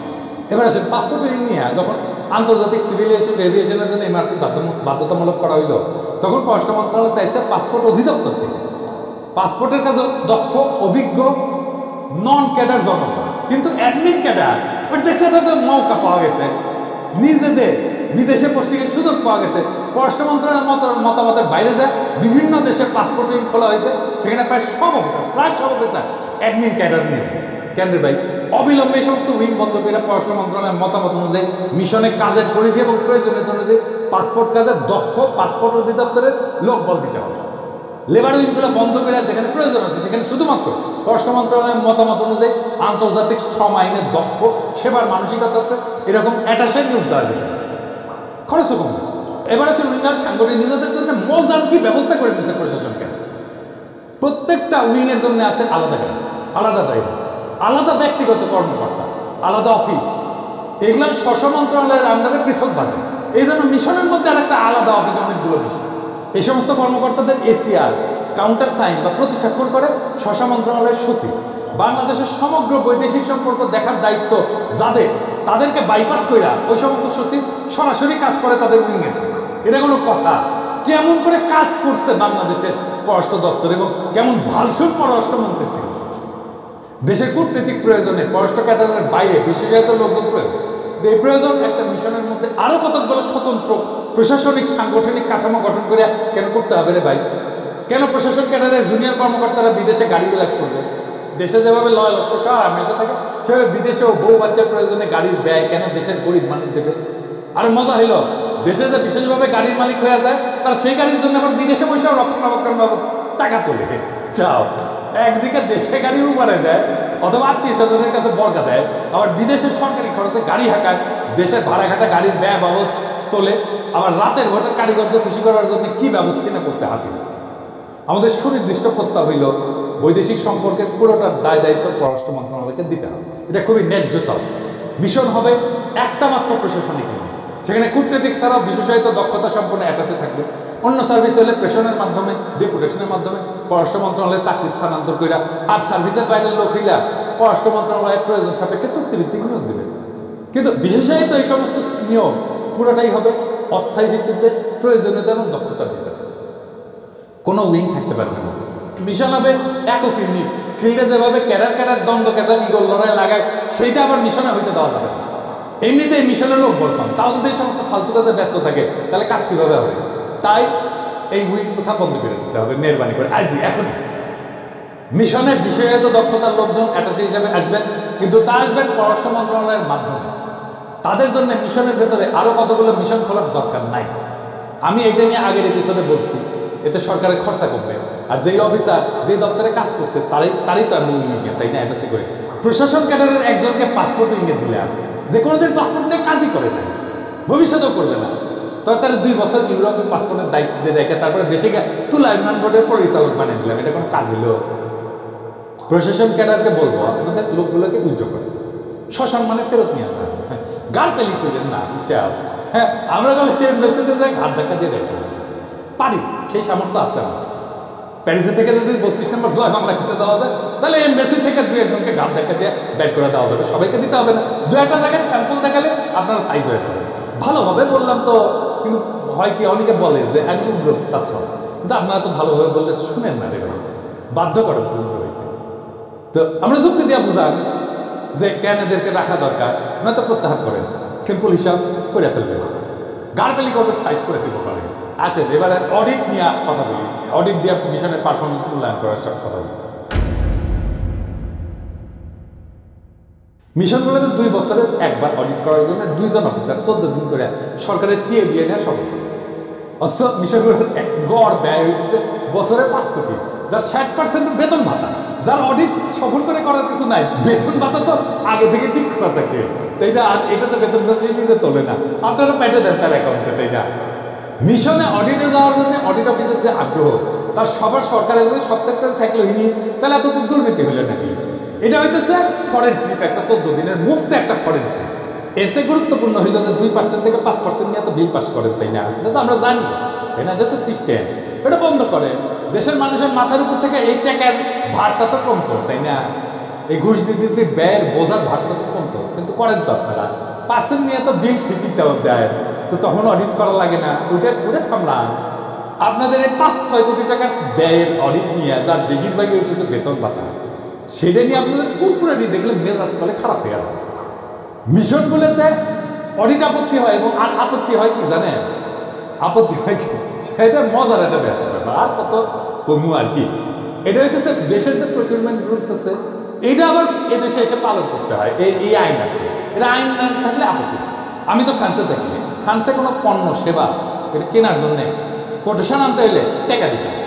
এবার আসেন পাসপোর্ট উইং নিয়ে যখন আন্তর্জাতিক সিভিল এভিয়েশনের জন্য এমআরপি বাধ্যতামূলক করা হইল, তখন পররাষ্ট্র মন্ত্রণালয় চাইছে পাসপোর্ট অধিদপ্তর থেকে পাসপোর্টের কাছে দক্ষ, অভিজ্ঞ, নন ক্যাডার জনগণ। কিন্তু অ্যাডমিন ক্যাডার ওই দেশে মৌকা পাওয়া গেছে, নিজেদের বিদেশে পোস্টিংয়ের সুযোগ পাওয়া গেছে। পররাষ্ট্র মন্ত্রণালয়ের মতামতের বাইরে যায় বিভিন্ন দেশের পাসপোর্ট উইং খোলা হয়েছে, সেখানে প্রায় সব অফিসার অ্যাডমিন ক্যাডার নিয়ে গেছে। কেন রে ভাই? অবিলম্বে এই সমস্ত উইং বন্ধ করে পররাষ্ট্র মন্ত্রণালয়ের মতামত অনুযায়ী মিশনের কাজের পরিধি এবং প্রয়োজনীয়তা অনুযায়ী পাসপোর্ট কাজের দক্ষ পাসপোর্ট অধিদপ্তরের লোক বল দিতে হবে। লেবার উইংগুলো বন্ধ করে যেখানে প্রয়োজন আছে সেখানে শুধুমাত্র পররাষ্ট্র মন্ত্রণালয়ের মতামত অনুযায়ী আন্তর্জাতিক শ্রম আইনের দক্ষ, সেবার মানসিকতা আছে এরকম অ্যাটাচে নিয়োগ দেওয়া যেতে পারে, খরচও কম। এবারে সে উইঙ্গার সাংগঠনিক নিজেদের জন্য মজার কি ব্যবস্থা করে নিয়েছে প্রশাসনকে। প্রত্যেকটা উইংয়ের জন্য আছে আলাদা গাড়ি, আলাদা ড্রাইভার, আলাদা ব্যক্তিগত কর্মকর্তা, আলাদা অফিস। এগুলো স্ব মন্ত্রণালয়ের আন্ডারে পৃথক বাজে। এই জন্য মিশনের মধ্যে আর একটা আলাদা অফিস, অনেকগুলো মিশন। এই সমস্ত কর্মকর্তাদের এসিআর, কাউন্টার সাইন বা প্রতি স্বাক্ষর করে স্ব মন্ত্রণালয়ের সচিব। বাংলাদেশের সমগ্র বৈদেশিক সম্পর্ক দেখার দায়িত্ব যাদের, তাদেরকে বাইপাস কইরা ওই সমস্ত সচিব সরাসরি কাজ করে তাদের উইংয়ের সাথে। এটা কোনো কথা? কেমন করে কাজ করছে বাংলাদেশের পররাষ্ট্র দপ্তর এবং কেমন ভালসুর পররাষ্ট্রমন্ত্রী ছিল। দেশের কূটনৈতিক প্রয়োজনে পররাষ্ট্র ক্যাডারের বাইরে বিশেষায়িত লোকজন প্রয়োজন। এই প্রয়োজন একটা মিশনের মধ্যে আরো কতগুলো স্বতন্ত্র প্রশাসনিক সাংগঠনিক কাঠামো গঠন করে কেন করতে হবে রে ভাই? কেন প্রশাসন ক্যাডারের জুনিয়র কর্মকর্তারা বিদেশে গাড়ি বিলাস করবে? দেশে যেভাবে লয় লস্কর সহ হামেশা থাকে, সেভাবে বিদেশেও বউ বাচ্চার প্রয়োজনে গাড়ির ব্যয় কেন দেশের গরিব মানুষ দেবে? আর মজা হইল, দেশে যে বিশেষভাবে গাড়ির মালিক হয়ে যায়, তার সেই গাড়ির জন্য আবার বিদেশে বসেও রক্ষণাবেক্ষণ বাবদ টাকা তোলে। চাও একদিকে দেশে গাড়ি উপারে দেয় অথবা আত্মীয় স্বজনের কাছে বর্গা দেয়, আবার বিদেশের সরকারি খরচে গাড়ি হাঁকায়, দেশের ভাড়া ঘাটা গাড়ির ব্যয় বাবদ তোলে, আবার রাতের ভোটের কারিগরদের খুশি করার জন্য কি ব্যবস্থা কিনা করছে হাসিনা। আমাদের সুনির্দিষ্ট প্রস্তাব হইল বৈদেশিক সম্পর্কের পুরোটার দায় দায়িত্ব পররাষ্ট্র মন্ত্রণালয়কে দিতে হবে। এটা খুবই ন্যায্য চাল। মিশন হবে একটা মাত্র প্রশাসনিক ইউনিট, সেখানে কূটনৈতিক ছাড়াও বিশেষায়িত দক্ষতা সম্পন্ন অ্যাটাচে থাকবে। অন্য সার্ভিস হলে প্রেশনের মাধ্যমে, ডেপুটেশনের মাধ্যমে পররাষ্ট্র মন্ত্রণালয়ে চাকরি স্থানান্তর কইরা, আর সার্ভিসের বাইরের লোক হইলা পররাষ্ট্র মন্ত্রণালয়ের প্রয়োজন সাপেক্ষে চুক্তিভিত্তিক নিয়োগ দেবে। কিন্তু বিশেষায়িত এই সমস্ত নিয়োগ পুরোটাই হবে অস্থায়ী ভিত্তিতে প্রয়োজনীয়তা এবং দক্ষতার বিচার। কোনো উইং থাকতে পারবে না। মিশন হবে একক ইউনিট। ফিল্ডে যেভাবে ক্যাডার দ্বন্দ্ব ক্যাচার ইগল লড়াই লাগায়, সেইটা আবার মিশনে হইতে দেওয়া যাবে না। এমনিতে এই মিশনের লোক বলতাম, তাও যদি এই সমস্ত ফালতু কাজে ব্যস্ত থাকে, তাহলে কাজ কিভাবে হবে? তাই এই উইং কথা বন্ধ করে দিতে হবে মেহরবানি করে, আজই এখনই। মিশনের বিষয়ায়িত দক্ষতার লোকজন অ্যাটাচি হিসেবে আসবেন, কিন্তু তা আসবেন পররাষ্ট্র মন্ত্রণালয়ের মাধ্যমে। তাদের জন্য মিশনের ভেতরে আরো কতগুলো মিশন খোলার দরকার নাই। আমি এটা নিয়ে আগের এপিসোডে বলছি, এতে সরকারের খরচা কমবে, আর যেই অফিসার যে দপ্তরে কাজ করছে তারই তো আমি উইংয়ে, তাই না? এটা সে করে প্রশাসন ক্যাডারের একজনকে পাসপোর্ট উইংয়ে দিলে আর যে কোনোদিন পাসপোর্ট নিয়ে কাজই করে না, ভবিষ্যতেও করবে না, তবে তারা 2 বছর ইউরোপে পাসপোর্টের দায়িত্ব দিয়ে রেখে তারপরে দেশে গিয়ে তুলা বিমান বোর্ডের পরিচালক বানিয়ে দিলাম। এটা কোনো কাজ হলো? প্রশাসন ক্যাডারকে বলবো আপনাদের লোকগুলোকে উইথড্র করে সসম্মানে ফেরত নিয়ে আসা, গাড় পেলি করেন না, চাও। হ্যাঁ, আমরা গেলে এমবেসিতে যাই ঘাট ধাক্কা দিয়ে দেখতে পারি, সেই সামর্থ্য আছে আমার। প্যারিসে থেকে যদি 32 নম্বর জয় বাংলা খেতে দেওয়া যায়, তাহলে এমবেসি থেকে 2-1জনকে ঘাট ধাক্কা দিয়ে বের করে দেওয়া যাবে। সবাইকে দিতে হবে না, 2-1টা জায়গায় স্যাম্পল দেখালে আপনারা সাইজ হয়ে যাবে। ভালোভাবে বললাম তো, কিন্তু হয় কি অনেকে বলে যে আমি উগ্রতা সব, কিন্তু আপনারা তো ভালোভাবে বললে শুনেন না রে ভাই, বাধ্য করেন তো উগ্র হইতে। তো আমরা যুক্তি দিয়ে বুঝান যে কেন এদেরকে রাখা দরকার, নয়তো প্রত্যাহার করেন, সিম্পল হিসাব করে ফেলবে। গাড় পেলি করবে, সাইজ করে দিব পারে। আসেন এবারে অডিট নিয়ে কথা বলি, অডিট দিয়ে মিশনের পারফরমেন্স মূল্যায়ন করার সব কথা বলি। মিশনগুলোতে 2 বছরে একবার অডিট করার জন্য 2জন অফিসার 14 দিন করে সরকারের টিএ দিয়ে নেওয়া সফল। অথচ মিশনগুলোর গড় ব্যয় হয়েছে বছরে 5 কোটি, যার 60% বেতন ভাতা, যার অডিট সফল করে করার কিছু নাই। বেতন ভাতা তো আগে থেকে ঠিক করা থাকে, তাই না? আর এটা তো বেতন ভাতা নিজে তোলে না, আপনারা পেটে দেন তার অ্যাকাউন্টে, তাই না? মিশনে অডিটে যাওয়ার জন্য অডিট অফিসের যে আগ্রহ, তার সবার সরকারের যদি সব সেক্টরে থাকলে হইনি, তাহলে এত দুর্নীতি হইলে নাকি? এটা হইতেছে ফরেন ট্রিপ, একটা 14 দিনের মুফতে একটা ফরেন ট্রিপ। এসে গুরুত্বপূর্ণ হইল যে 2% থেকে 5% নিয়ে তো বিল পাস করেন, তাই না? এটা তো আমরা জানি, তাই না? এটা তো সিস্টেম, এটা বন্ধ করে দেশের মানুষের মাথার উপর থেকে এই টাকার ভারটা তো কমতো, তাই না? এই ঘুষ দিতে ব্যয়ের বোঝার ভারটা তো কমতো, কিন্তু করেন তো আপনারা। পার্সেন্ট নিয়ে তো বিল ঠিকই দেয়, তো তখন অডিট করা লাগে না, ওটা থামলাম। আপনাদের এই 5-6 কোটি টাকার ব্যয়ের অডিট নিয়ে, যার বেশিরভাগই হইতেছে বেতন ভাতা, সেটা নিয়ে আপনাদের কুরকুরানি দেখলে মেজাজ করে খারাপ হয়ে যায়। মিশনগুলোতে অডিট আপত্তি হয়, এবং আর আপত্তি হয় কি জানেন? আপত্তি হয় কি, সেটা মজার একটা বেশ ব্যাপার, আর কত কমু আর কি। এটা হইতেছে দেশের যে প্রকিউরমেন্ট রুলস আছে, এইটা আবার এদেশে এসে পালন করতে হয়। এই আইন আছে, এটা আইন না থাকলে আপত্তি। আমি তো ফ্রান্সে থাকি, ফ্রান্সে কোনো পণ্য সেবা এটা কেনার জন্যে কোটেশন আনতে হইলে টাকা দিতে হয়,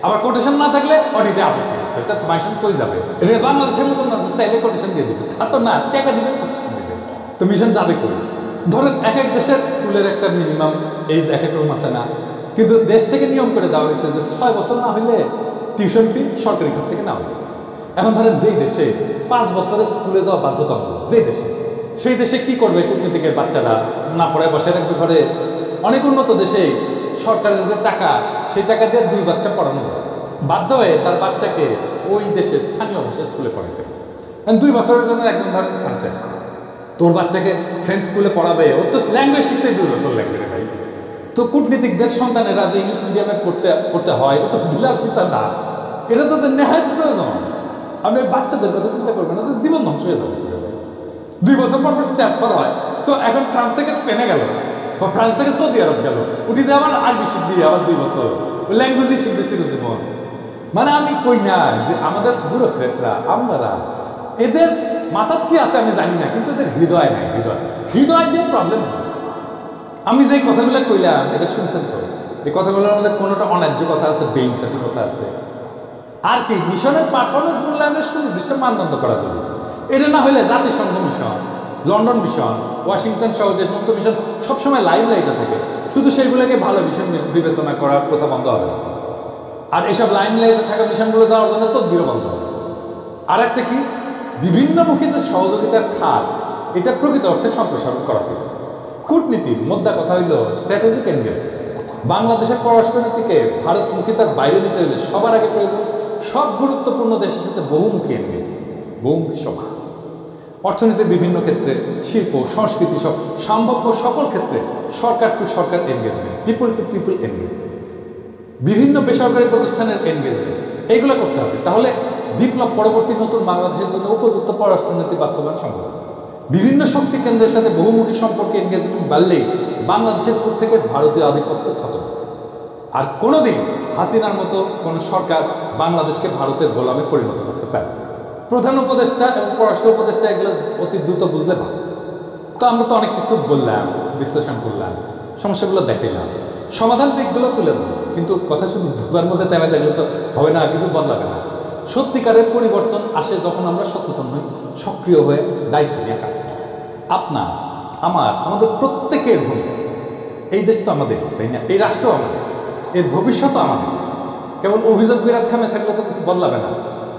আবার কোটেশন না থাকলে অডিটে আপত্তি করতে হয়। তা মিশন কই যাবে? এটা বাংলাদেশের মতন না, চাইলে কোটেশন দিয়ে দিবে, তা তো না, টাকা দিবে, কোটেশন দিবে, তো মিশন যাবে কই? ধরেন এক এক দেশের স্কুলের একটা মিনিমাম এইজ এক এক রুম আছে না, কিন্তু দেশ থেকে নিয়ম করে দেওয়া হয়েছে যে 6 বছর না হইলে টিউশন ফি সরকারি খাত থেকে নেওয়া যাবে। এখন ধরেন যেই দেশে 5 বছরের স্কুলে যাওয়া বাধ্যতামূলক, যেই দেশে, সেই দেশে কি করবে? কূটনীতিকের বাচ্চারা না পড়ে বসে থাকবে ঘরে। অনেক উন্নত দেশে সরকারের যে টাকা, সেই টাকা দিয়ে 2 বাচ্চা পড়ানো যায়, বাধ্য হয়ে তার বাচ্চাকে ওই দেশে স্থানীয় ভাষায় স্কুলে পড়াতে। 2 বছরের জন্য একজন ধরেন ফ্রান্সে আসছে, তোর বাচ্চাকে ফ্রেঞ্চ স্কুলে পড়াবে, ওর তো ল্যাঙ্গুয়েজ শিখতে 2 বছর লাগবে রে ভাই। তো কূটনীতিকদের সন্তানেরা যে ইংলিশ মিডিয়ামে পড়তে হয়, এটা তো বিলাসিতা না, এটা তো নেহায়ত প্রয়োজন। আপনি বাচ্চাদের কথা চিন্তা করবেন না, জীবন ধ্বংস হয়ে যাবে। 2 বছর পর ট্রান্সফার হয়, তো এখন ফ্রান্স থেকে স্পেনে গেল বা ফ্রান্স থেকে সৌদি আরব গেল, উঠে যে আবার আরবি শিখবি আবার 2 বছর, ল্যাঙ্গুয়েজই শিখবে চিরজীবন। মানে আমি কই না যে আমাদের ব্যুরোক্রেটরা আমরা এদের মাথার কি আছে আমি জানি না, কিন্তু এদের হৃদয় নাই, হৃদয় দিয়ে প্রবলেম। আমি যে কথাগুলো কইলাম এটা শুনছেন তো, এই কথাগুলোর মধ্যে কোনোটা অন্যায্য কথা আছে, বেইনসাফি কথা আছে। আর কি মিশনের পারফরমেন্স মূল্যায়নের সুনির্দিষ্ট মানদণ্ড করা যাবে। এটা না হলে জাতিসংঘ মিশন, লন্ডন মিশন, ওয়াশিংটন সহ যে সমস্ত মিশন সবসময় লাইমলাইটে থাকে, শুধু সেইগুলোকে ভালো মিশন বিবেচনা করার প্রথা বন্ধ হবে। আর এসব লাইমলাইটে থাকা মিশনগুলো যাওয়ার জন্য তদবিরও বন্ধ হবে। আর একটা কি, বিভিন্নমুখী যে সহযোগিতার খাত, এটা প্রকৃত অর্থে সম্প্রসারণ করা হবে। কূটনীতির মোদ্দা কথা হইল স্ট্র্যাটেজিক এনগেজমেন্ট। বাংলাদেশের পররাষ্ট্রনীতিকে ভারতমুখিতার বাইরে নিতে হলে সবার আগে প্রয়োজন সব গুরুত্বপূর্ণ দেশের সাথে বহুমুখী এনগেজমেন্ট, বহুমুখী সভা। অর্থনীতির বিভিন্ন ক্ষেত্রে, শিল্প, সংস্কৃতি, সব সম্ভাব্য সকল ক্ষেত্রে সরকার টু সরকার engagement, people to people engagement, বিভিন্ন বেসরকারি প্রতিষ্ঠানের এনগেজমেন্ট, এইগুলো করতে হবে। তাহলে বিপ্লব পরবর্তী নতুন বাংলাদেশের জন্য উপযুক্ত পররাষ্ট্রনীতি বাস্তবায়ন সম্ভব। বিভিন্ন শক্তি কেন্দ্রের সাথে বহুমুখী সম্পর্কে এনগেজমেন্ট বাড়লেই বাংলাদেশের উপর থেকে ভারতীয় আধিপত্য খতম। আর কোনোদিন হাসিনার মতো কোনো সরকার বাংলাদেশকে ভারতের গোলামে পরিণত করতে পারে। প্রধান উপদেষ্টা এবং পররাষ্ট্র উপদেষ্টা এগুলো অতি দ্রুত বুঝলে ভালো। তো আমরা তো অনেক কিছু বললাম, বিশ্লেষণ করলাম, সমস্যাগুলো দেখাইলাম, সমাধান দিকগুলো তুলে ধরলাম, কিন্তু কথা শুধু বোঝার মধ্যে তেমে দেখলে তো হবে না, কিছু বদলাবে না। সত্যিকারের পরিবর্তন আসে যখন আমরা সচেতন হই, সক্রিয় হয়ে দায়িত্ব নিয়ে কাজ করি। আপনার, আমাদের প্রত্যেকের ভূমিকা আছে। এই দেশ তো আমাদের, তাই না? এই রাষ্ট্র আমাদের, এর ভবিষ্যৎ আমাদের। কেবল অভিযোগ করে থেমে থাকলে তো কিছু বদলাবে না।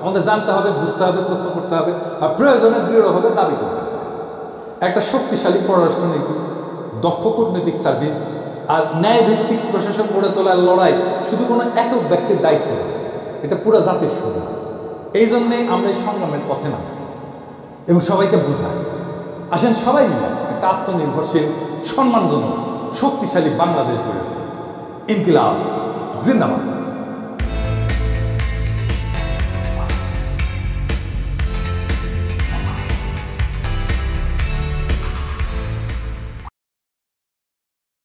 আমাদের জানতে হবে, বুঝতে হবে, প্রশ্ন করতে হবে, আর প্রয়োজনে দৃঢ়ভাবে দাবি তুলতে হবে। একটা শক্তিশালী পররাষ্ট্রনীতি, দক্ষ কূটনৈতিক সার্ভিস আর ন্যায়ভিত্তিক প্রশাসন গড়ে তোলার লড়াই শুধু কোনো একক ব্যক্তির দায়িত্ব নয়, এটা পুরো জাতির সংগ্রাম। এই জন্যেই আমরা এই সংগ্রামের পথে নামছি এবং সবাইকে বুঝাই। আসেন সবাই মিলে একটা আত্মনির্ভরশীল, সম্মানজনক, শক্তিশালী বাংলাদেশ গড়ে তোলে। ইনকিলাব জিন্দাবাদ।